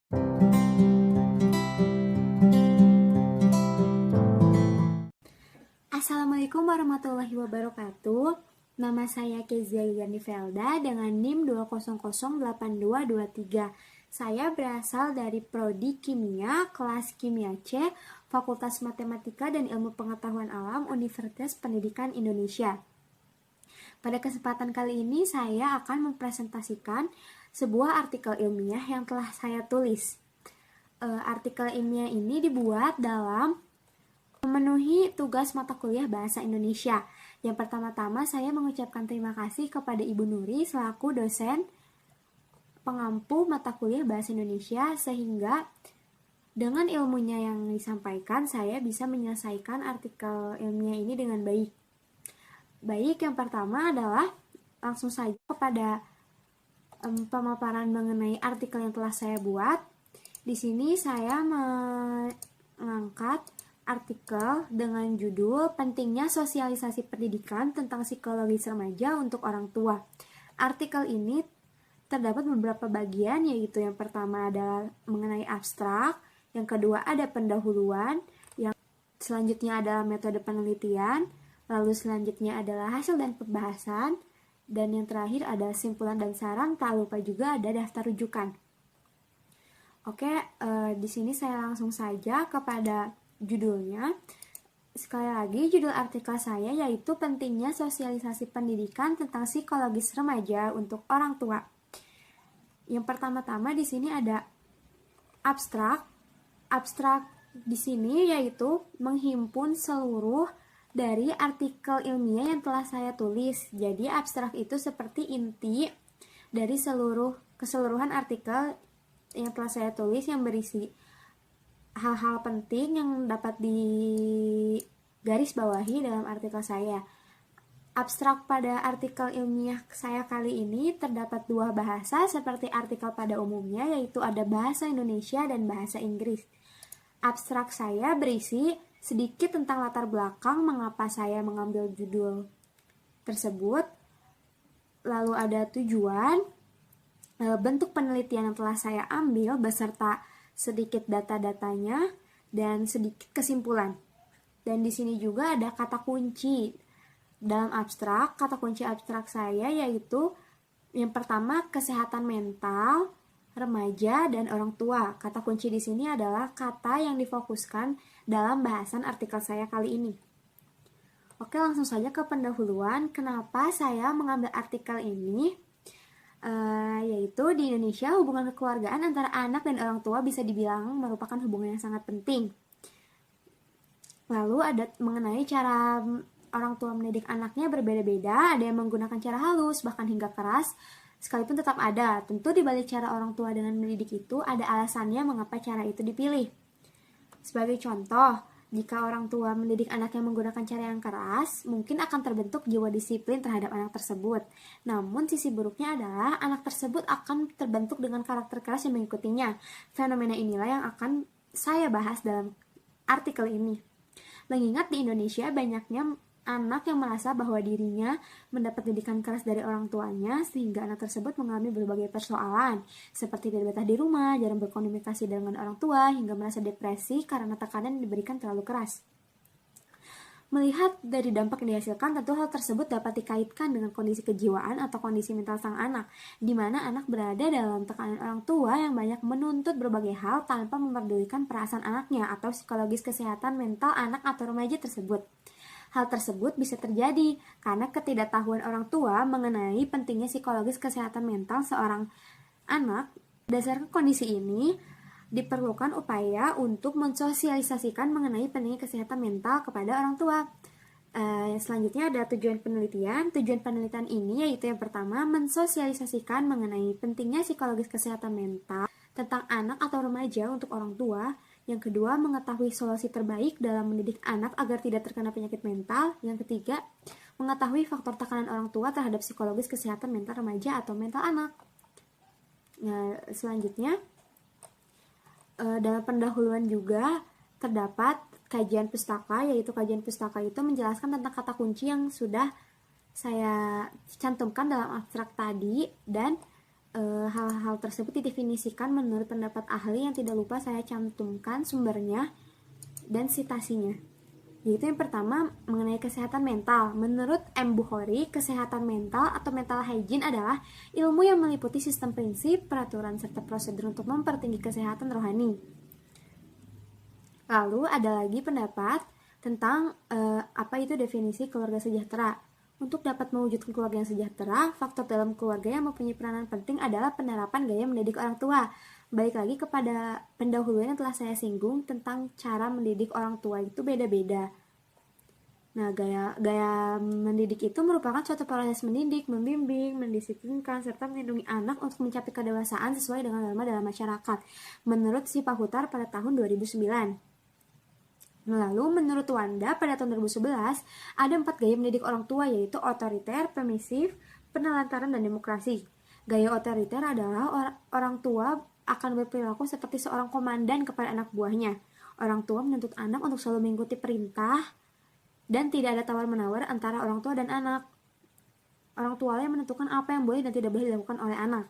Assalamualaikum warahmatullahi wabarakatuh. Nama saya Kezia Yugani Felda dengan NIM 2008223. Saya berasal dari Prodi Kimia, kelas Kimia C, Fakultas Matematika dan Ilmu Pengetahuan Alam, Universitas Pendidikan Indonesia. Pada kesempatan kali ini saya akan mempresentasikan sebuah artikel ilmiah yang telah saya tulis. Artikel ilmiah ini dibuat dalam memenuhi tugas mata kuliah Bahasa Indonesia. Yang pertama-tama saya mengucapkan terima kasih kepada Ibu Nuri selaku dosen pengampu mata kuliah Bahasa Indonesia, sehingga dengan ilmunya yang disampaikan saya bisa menyelesaikan artikel ilmiah ini dengan baik. Baik, yang pertama adalah langsung saja kepada pemaparan mengenai artikel yang telah saya buat. Di sini saya mengangkat artikel dengan judul Pentingnya Sosialisasi Pendidikan tentang Psikologis Remaja untuk Orang Tua. Artikel ini terdapat beberapa bagian, yaitu yang pertama adalah mengenai abstrak, yang kedua ada pendahuluan, yang selanjutnya adalah metode penelitian, lalu selanjutnya adalah hasil dan pembahasan, dan yang terakhir ada simpulan dan saran, tak lupa juga ada daftar rujukan. Oke, di sini saya langsung saja kepada judulnya. Sekali lagi, judul artikel saya yaitu Pentingnya Sosialisasi Pendidikan tentang Psikologis Remaja untuk Orang Tua. Yang pertama-tama di sini ada abstrak. Abstrak di sini yaitu menghimpun seluruh dari artikel ilmiah yang telah saya tulis. Jadi abstrak itu seperti inti dari keseluruhan artikel yang telah saya tulis yang berisi hal-hal penting yang dapat digarisbawahi dalam artikel saya. Abstrak pada artikel ilmiah saya kali ini terdapat dua bahasa seperti artikel pada umumnya, yaitu ada bahasa Indonesia dan bahasa Inggris. Abstrak saya berisi sedikit tentang latar belakang mengapa saya mengambil judul tersebut, lalu ada tujuan, bentuk penelitian yang telah saya ambil beserta sedikit data-datanya, dan sedikit kesimpulan. Dan di sini juga ada kata kunci dalam abstrak. Kata kunci abstrak saya yaitu yang pertama kesehatan mental, remaja, dan orang tua. Kata kunci di sini adalah kata yang difokuskan dalam bahasan artikel saya kali ini. Oke, langsung saja ke pendahuluan. Kenapa saya mengambil artikel ini? Yaitu di Indonesia hubungan kekeluargaan antara anak dan orang tua bisa dibilang merupakan hubungan yang sangat penting. Lalu ada mengenai cara orang tua mendidik anaknya berbeda-beda, ada yang menggunakan cara halus bahkan hingga keras, sekalipun tetap ada. Tentu di balik cara orang tua dengan mendidik itu ada alasannya mengapa cara itu dipilih. Sebagai contoh, jika orang tua mendidik anaknya menggunakan cara yang keras, mungkin akan terbentuk jiwa disiplin terhadap anak tersebut. Namun sisi buruknya adalah anak tersebut akan terbentuk dengan karakter keras yang mengikutinya. Fenomena inilah yang akan saya bahas dalam artikel ini. Mengingat di Indonesia banyaknya anak yang merasa bahwa dirinya mendapat didikan keras dari orang tuanya, sehingga anak tersebut mengalami berbagai persoalan seperti tidak betah di rumah, jarang berkomunikasi dengan orang tua, hingga merasa depresi karena tekanan yang diberikan terlalu keras. Melihat dari dampak yang dihasilkan, tentu hal tersebut dapat dikaitkan dengan kondisi kejiwaan atau kondisi mental sang anak, di mana anak berada dalam tekanan orang tua yang banyak menuntut berbagai hal tanpa memperdulikan perasaan anaknya atau psikologis kesehatan mental anak atau remaja tersebut. Hal tersebut bisa terjadi karena ketidaktahuan orang tua mengenai pentingnya psikologis kesehatan mental seorang anak. Berdasarkan kondisi ini, diperlukan upaya untuk mensosialisasikan mengenai pentingnya kesehatan mental kepada orang tua. Selanjutnya ada tujuan penelitian. Tujuan penelitian ini yaitu yang pertama, mensosialisasikan mengenai pentingnya psikologis kesehatan mental tentang anak atau remaja untuk orang tua. Yang kedua, mengetahui solusi terbaik dalam mendidik anak agar tidak terkena penyakit mental. Yang ketiga, mengetahui faktor tekanan orang tua terhadap psikologis kesehatan mental remaja atau mental anak. Nah, selanjutnya, dalam pendahuluan juga terdapat kajian pustaka, yaitu kajian pustaka itu menjelaskan tentang kata kunci yang sudah saya cantumkan dalam abstrak tadi, dan Hal-hal tersebut didefinisikan menurut pendapat ahli yang tidak lupa saya cantumkan sumbernya dan citasinya. Yaitu yang pertama mengenai kesehatan mental. Menurut M. Bukhari, kesehatan mental atau mental hygiene adalah ilmu yang meliputi sistem prinsip, peraturan, serta prosedur untuk mempertinggi kesehatan rohani. Lalu ada lagi pendapat tentang apa itu definisi keluarga sejahtera. Untuk dapat mewujudkan keluarga yang sejahtera, faktor dalam keluarga yang mempunyai peranan penting adalah penerapan gaya mendidik orang tua. Balik lagi kepada pendahuluan yang telah saya singgung tentang cara mendidik orang tua itu beda-beda. Nah, gaya mendidik itu merupakan suatu proses mendidik, membimbing, mendisiplinkan, serta melindungi anak untuk mencapai kedewasaan sesuai dengan norma dalam masyarakat. Menurut si Pahutar pada tahun 2009. Lalu menurut Wanda pada tahun 2011 ada 4 gaya mendidik orang tua, yaitu otoriter, permisif, penelantaran, dan demokrasi. Gaya otoriter adalah orang tua akan berperilaku seperti seorang komandan kepada anak buahnya. Orang tua menuntut anak untuk selalu mengikuti perintah dan tidak ada tawar-menawar antara orang tua dan anak. Orang tua yang menentukan apa yang boleh dan tidak boleh dilakukan oleh anak.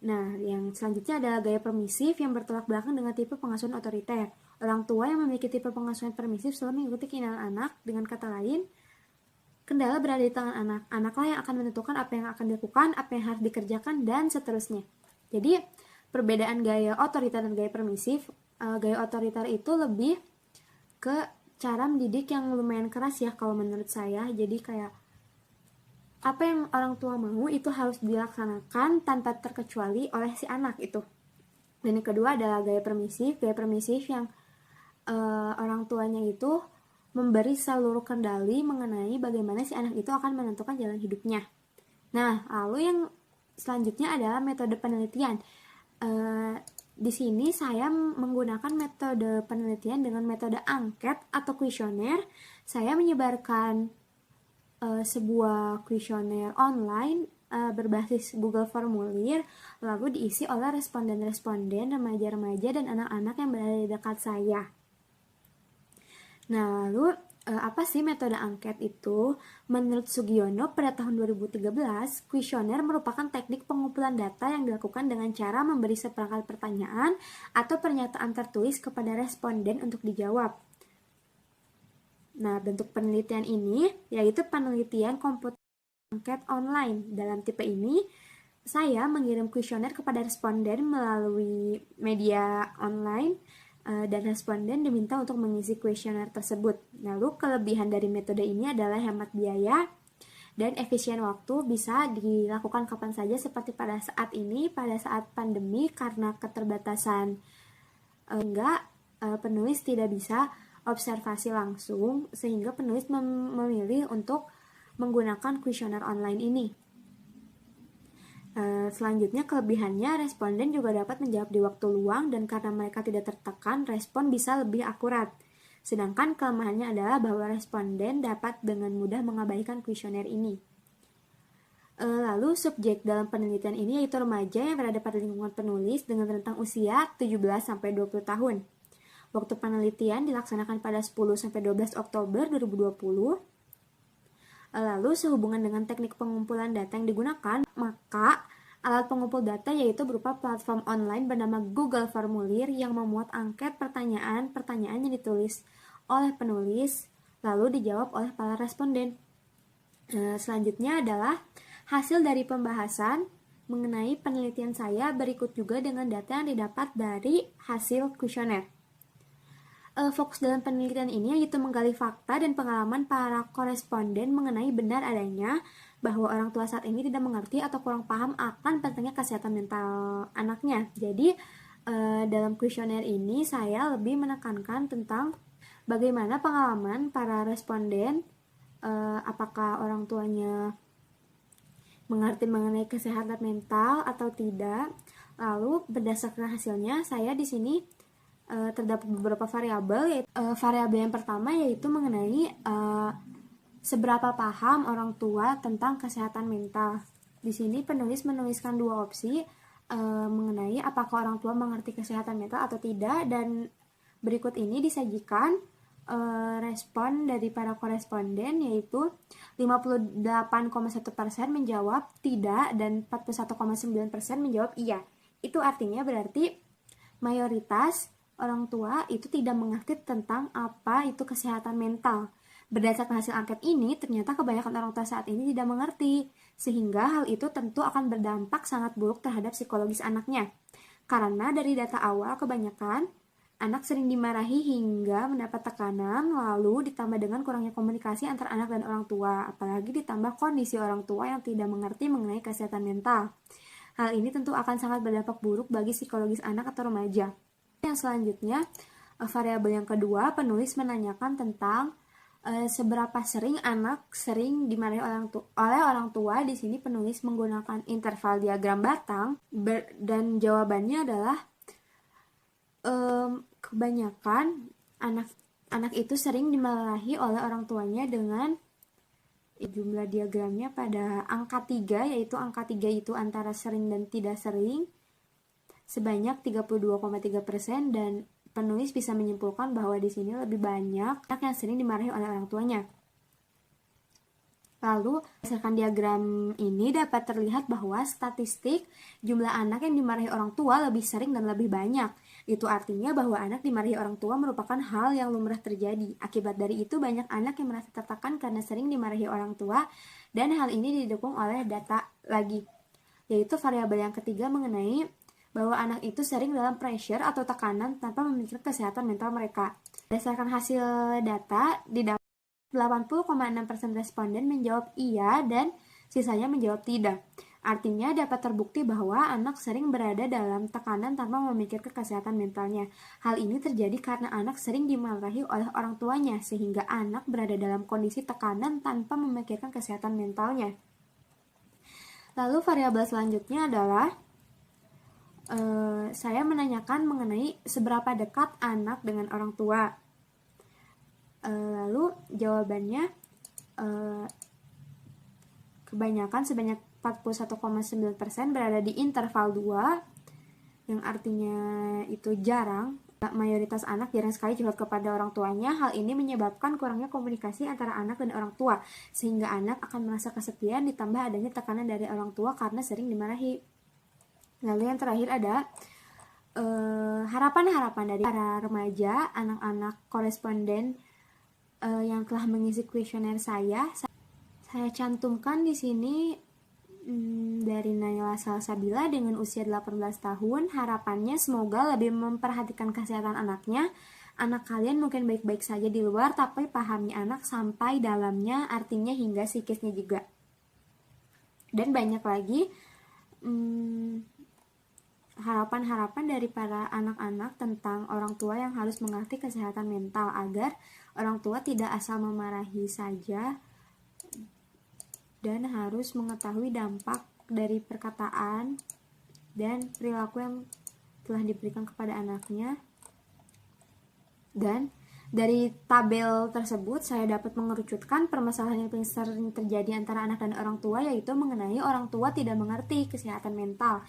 Nah, yang selanjutnya adalah gaya permisif yang bertolak belakang dengan tipe pengasuhan otoriter. Orang tua yang memiliki tipe pengasuhan permisif selalu mengikuti keinginan anak. Dengan kata lain, kendala berada di tangan anak. Anaklah yang akan menentukan apa yang akan dilakukan, apa yang harus dikerjakan, dan seterusnya. Jadi, perbedaan gaya otoriter dan gaya permisif, gaya otoriter itu lebih ke cara mendidik yang lumayan keras ya kalau menurut saya. Jadi kayak apa yang orang tua mau itu harus dilaksanakan tanpa terkecuali oleh si anak itu. Dan yang kedua adalah gaya permisif yang orang tuanya itu memberi seluruh kendali mengenai bagaimana si anak itu akan menentukan jalan hidupnya. Nah, lalu yang selanjutnya adalah metode penelitian. Di sini saya menggunakan metode penelitian dengan metode angket atau kuesioner. Saya menyebarkan sebuah kuesioner online berbasis Google Formulir, lalu diisi oleh responden-responden, remaja-remaja, dan anak-anak yang berada di dekat saya. Nah, lalu apa sih metode angket itu? Menurut Sugiono pada tahun 2013, kuesioner merupakan teknik pengumpulan data yang dilakukan dengan cara memberi seperangkat pertanyaan atau pernyataan tertulis kepada responden untuk dijawab. Nah, bentuk penelitian ini yaitu penelitian komputer angket online. Dalam tipe ini, saya mengirim kuesioner kepada responden melalui media online dan responden diminta untuk mengisi kuesioner tersebut. Lalu kelebihan dari metode ini adalah hemat biaya dan efisien waktu, bisa dilakukan kapan saja seperti pada saat ini, pada saat pandemi karena keterbatasan penulis tidak bisa observasi langsung, sehingga penulis memilih untuk menggunakan kuesioner online ini. Selanjutnya kelebihannya, responden juga dapat menjawab di waktu luang dan karena mereka tidak tertekan, respon bisa lebih akurat. Sedangkan kelemahannya adalah bahwa responden dapat dengan mudah mengabaikan kuesioner ini. Lalu subjek dalam penelitian ini yaitu remaja yang berada pada lingkungan penulis dengan rentang usia 17-20 tahun. Waktu penelitian dilaksanakan pada 10-12 Oktober 2020. Lalu sehubungan dengan teknik pengumpulan data yang digunakan, maka alat pengumpul data yaitu berupa platform online bernama Google Formulir yang memuat angket pertanyaan yang ditulis oleh penulis lalu dijawab oleh para responden. Selanjutnya adalah hasil dari pembahasan mengenai penelitian saya berikut juga dengan data yang didapat dari hasil kuesioner. Fokus dalam penelitian ini yaitu menggali fakta dan pengalaman para koresponden mengenai benar adanya bahwa orang tua saat ini tidak mengerti atau kurang paham akan pentingnya kesehatan mental anaknya. Jadi dalam kuesioner ini saya lebih menekankan tentang bagaimana pengalaman para responden, apakah orang tuanya mengerti mengenai kesehatan mental atau tidak. Lalu berdasarkan hasilnya saya di sini terdapat beberapa variabel, yaitu variabel yang pertama yaitu mengenai seberapa paham orang tua tentang kesehatan mental. Di sini penulis menuliskan dua opsi mengenai apakah orang tua mengerti kesehatan mental atau tidak, dan berikut ini disajikan respon dari para koresponden, yaitu 58,1% menjawab tidak dan 41,9% menjawab iya. Itu artinya berarti mayoritas orang tua itu tidak mengerti tentang apa itu kesehatan mental. Berdasarkan hasil angket ini, ternyata kebanyakan orang tua saat ini tidak mengerti, sehingga hal itu tentu akan berdampak sangat buruk terhadap psikologis anaknya. Karena dari data awal, kebanyakan anak sering dimarahi hingga mendapat tekanan, lalu ditambah dengan kurangnya komunikasi antara anak dan orang tua, apalagi ditambah kondisi orang tua yang tidak mengerti mengenai kesehatan mental. Hal ini tentu akan sangat berdampak buruk bagi psikologis anak atau remaja. Yang selanjutnya, variabel yang kedua, penulis menanyakan tentang seberapa sering anak sering dimarahi oleh orang tua. Di sini penulis menggunakan interval diagram batang dan jawabannya adalah kebanyakan anak itu sering dimarahi oleh orang tuanya dengan jumlah diagramnya pada angka 3, yaitu angka 3 itu antara sering dan tidak sering sebanyak 32,3%, dan penulis bisa menyimpulkan bahwa di sini lebih banyak anak yang sering dimarahi oleh orang tuanya. Lalu, berdasarkan diagram ini dapat terlihat bahwa statistik jumlah anak yang dimarahi orang tua lebih sering dan lebih banyak. Itu artinya bahwa anak dimarahi orang tua merupakan hal yang lumrah terjadi. Akibat dari itu, banyak anak yang merasa tertekan karena sering dimarahi orang tua, dan hal ini didukung oleh data lagi, yaitu variabel yang ketiga mengenai bahwa anak itu sering dalam pressure atau tekanan tanpa memikirkan kesehatan mental mereka. Berdasarkan hasil data, 80,6% responden menjawab iya dan sisanya menjawab tidak. Artinya dapat terbukti bahwa anak sering berada dalam tekanan tanpa memikirkan kesehatan mentalnya. Hal ini terjadi karena anak sering dimarahi oleh orang tuanya, sehingga anak berada dalam kondisi tekanan tanpa memikirkan kesehatan mentalnya. Lalu variabel selanjutnya adalah saya menanyakan mengenai seberapa dekat anak dengan orang tua. Lalu jawabannya kebanyakan sebanyak 41,9% berada di interval 2, yang artinya itu jarang. Mayoritas anak jarang sekali curhat kepada orang tuanya. Hal ini menyebabkan kurangnya komunikasi antara anak dan orang tua, sehingga anak akan merasa kesepian ditambah adanya tekanan dari orang tua karena sering dimarahi. Lalu yang terakhir ada harapan-harapan dari para remaja, anak-anak koresponden yang telah mengisi kuesioner saya cantumkan di sini. Dari Naila Salsabila dengan usia 18 tahun, harapannya semoga lebih memperhatikan kesehatan anaknya. Anak kalian mungkin baik-baik saja di luar, tapi pahami anak sampai dalamnya, artinya hingga psikisnya juga. Dan banyak lagi harapan-harapan dari para anak-anak tentang orang tua yang harus mengerti kesehatan mental agar orang tua tidak asal memarahi saja dan harus mengetahui dampak dari perkataan dan perilaku yang telah diberikan kepada anaknya. Dan dari tabel tersebut saya dapat mengerucutkan permasalahan yang paling sering terjadi antara anak dan orang tua, yaitu mengenai orang tua tidak mengerti kesehatan mental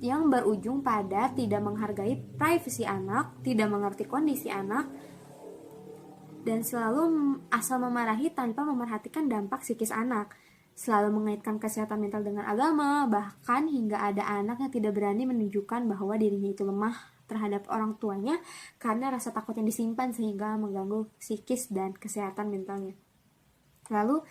yang berujung pada tidak menghargai privasi anak, tidak mengerti kondisi anak, dan selalu asal memarahi tanpa memerhatikan dampak psikis anak. Selalu mengaitkan kesehatan mental dengan agama, bahkan hingga ada anak yang tidak berani menunjukkan bahwa dirinya itu lemah terhadap orang tuanya karena rasa takut yang disimpan sehingga mengganggu psikis dan kesehatan mentalnya. Lalu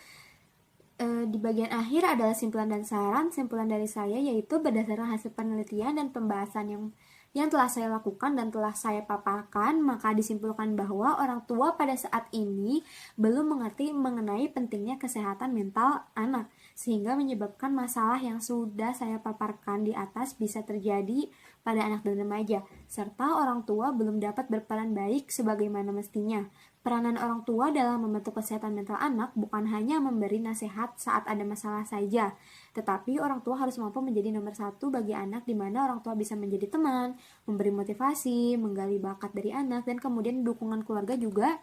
di bagian akhir adalah simpulan dan saran. Simpulan dari saya yaitu berdasarkan hasil penelitian dan pembahasan yang telah saya lakukan dan telah saya paparkan, maka disimpulkan bahwa orang tua pada saat ini belum mengerti mengenai pentingnya kesehatan mental anak, sehingga menyebabkan masalah yang sudah saya paparkan di atas bisa terjadi pada anak dan remaja, serta orang tua belum dapat berperan baik sebagaimana mestinya. Peranan orang tua dalam membentuk kesehatan mental anak bukan hanya memberi nasihat saat ada masalah saja, tetapi orang tua harus mampu menjadi nomor satu bagi anak, di mana orang tua bisa menjadi teman, memberi motivasi, menggali bakat dari anak, dan kemudian dukungan keluarga juga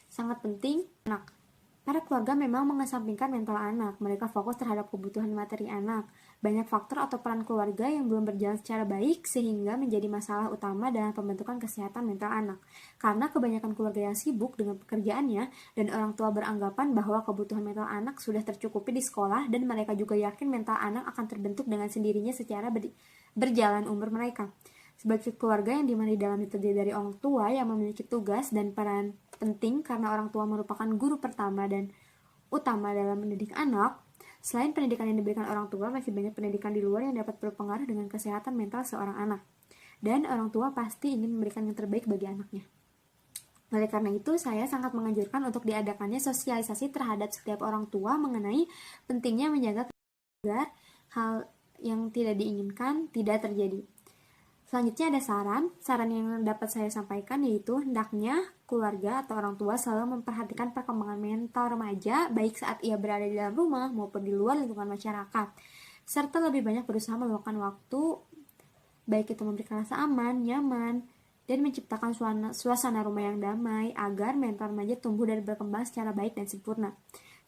sangat penting anak. Para keluarga memang mengesampingkan mental anak, mereka fokus terhadap kebutuhan materi anak. Banyak faktor atau peran keluarga yang belum berjalan secara baik sehingga menjadi masalah utama dalam pembentukan kesehatan mental anak. Karena kebanyakan keluarga yang sibuk dengan pekerjaannya dan orang tua beranggapan bahwa kebutuhan mental anak sudah tercukupi di sekolah dan mereka juga yakin mental anak akan terbentuk dengan sendirinya secara berjalan umur mereka. Sebagai keluarga yang dimana di dalamnya terdiri dari orang tua yang memiliki tugas dan peran penting karena orang tua merupakan guru pertama dan utama dalam mendidik anak, selain pendidikan yang diberikan orang tua, masih banyak pendidikan di luar yang dapat berpengaruh dengan kesehatan mental seorang anak. Dan orang tua pasti ingin memberikan yang terbaik bagi anaknya. Oleh karena itu, saya sangat menganjurkan untuk diadakannya sosialisasi terhadap setiap orang tua mengenai pentingnya menjaga agar hal yang tidak diinginkan tidak terjadi. Selanjutnya ada saran yang dapat saya sampaikan yaitu hendaknya keluarga atau orang tua selalu memperhatikan perkembangan mental remaja baik saat ia berada di dalam rumah maupun di luar lingkungan masyarakat, serta lebih banyak berusaha meluangkan waktu baik itu memberikan rasa aman, nyaman, dan menciptakan suasana rumah yang damai agar mental remaja tumbuh dan berkembang secara baik dan sempurna.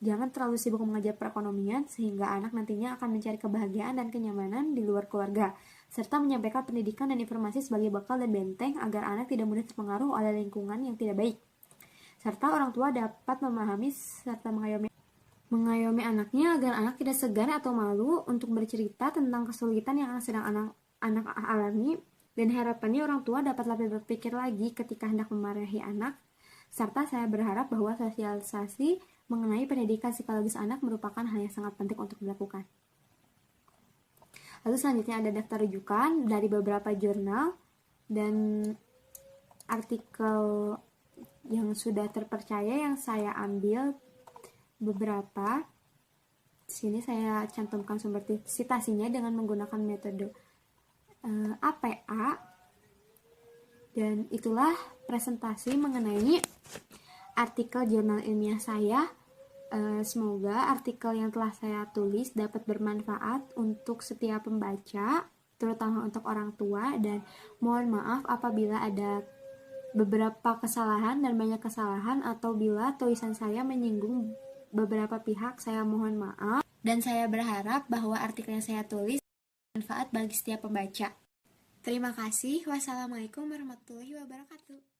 Jangan terlalu sibuk mengajar perekonomian sehingga anak nantinya akan mencari kebahagiaan dan kenyamanan di luar keluarga, serta menyampaikan pendidikan dan informasi sebagai bekal dan benteng agar anak tidak mudah terpengaruh oleh lingkungan yang tidak baik. Serta orang tua dapat memahami serta mengayomi anaknya agar anak tidak segan atau malu untuk bercerita tentang kesulitan yang sedang anak alami, dan harapannya orang tua dapat lebih berpikir lagi ketika hendak memarahi anak. Serta saya berharap bahwa sosialisasi mengenai pendidikan psikologis anak merupakan hal yang sangat penting untuk dilakukan. Lalu selanjutnya ada daftar rujukan dari beberapa jurnal dan artikel yang sudah terpercaya yang saya ambil beberapa. Di sini saya cantumkan sumber citasinya dengan menggunakan metode APA. Dan itulah presentasi mengenai artikel jurnal ilmiah saya. Semoga artikel yang telah saya tulis dapat bermanfaat untuk setiap pembaca, terutama untuk orang tua, dan mohon maaf apabila ada beberapa kesalahan dan banyak kesalahan atau bila tulisan saya menyinggung beberapa pihak, saya mohon maaf. Dan saya berharap bahwa artikel yang saya tulis bermanfaat bagi setiap pembaca. Terima kasih. Wassalamualaikum warahmatullahi wabarakatuh.